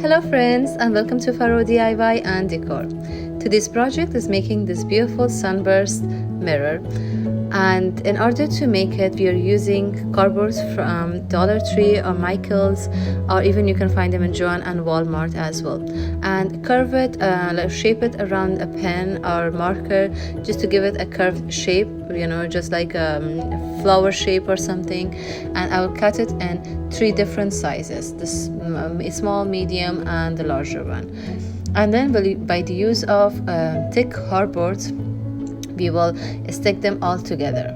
Hello friends, and welcome to Faro DIY and Decor. Today's project is making this beautiful sunburst mirror, and in order to make it we are using cardboard from Dollar Tree or Michael's, or even you can find them in Joann and Walmart as well, and curve it, shape it around a pen or marker just to give it a curved shape, just like a flower shape or something. And I will cut it in 3 different sizes: this small, medium, and the larger one. And then by the use of thick cardboard, we will stick them all together.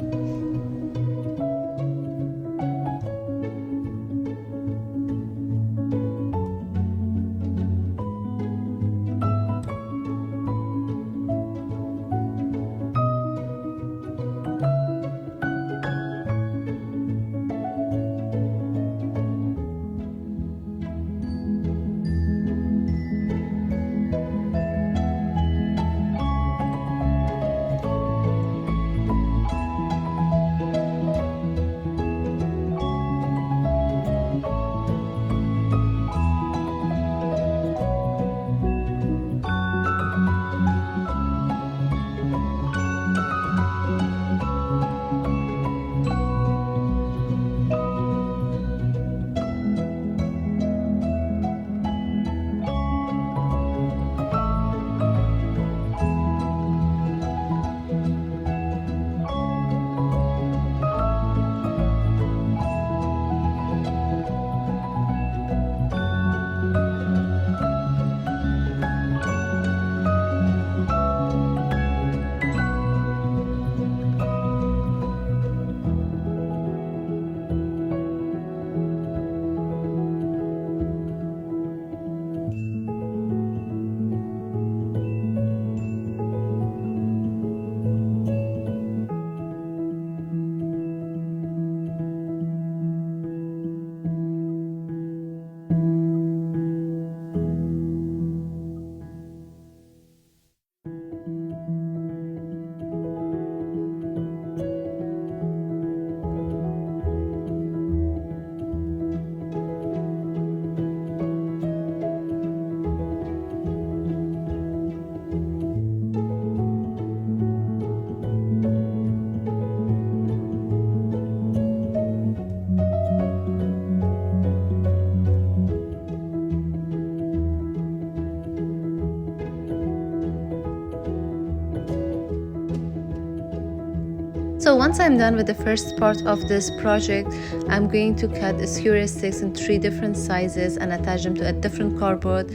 So once I'm done with the first part of this project, I'm going to cut the skewer sticks in 3 different sizes and attach them to a different cardboard.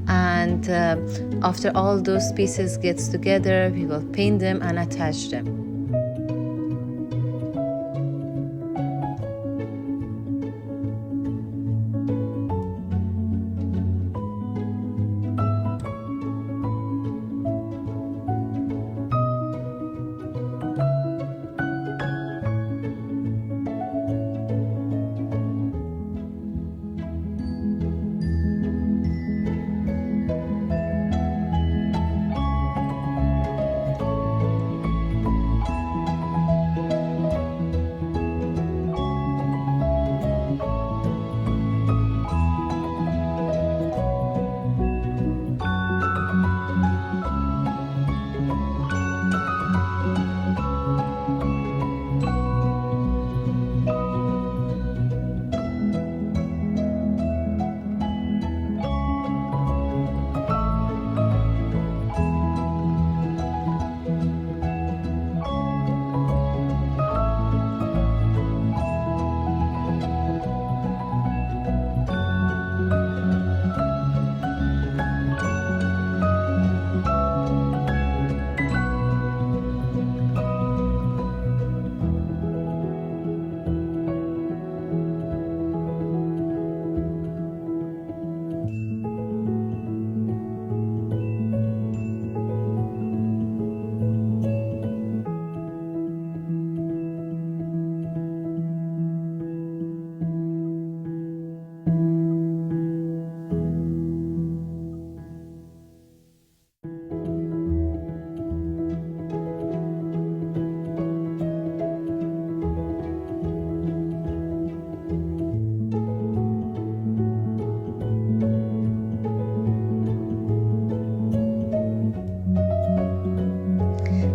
And after all those pieces gets together, we will paint them and attach them.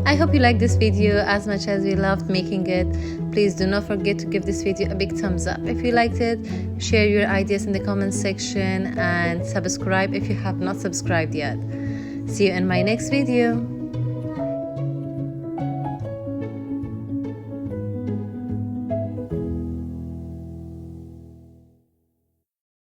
I hope you liked this video as much as we loved making it. Please do not forget to give this video a big thumbs up if you liked it. Share your ideas in the comments section and subscribe if you have not subscribed yet. See you in my next video.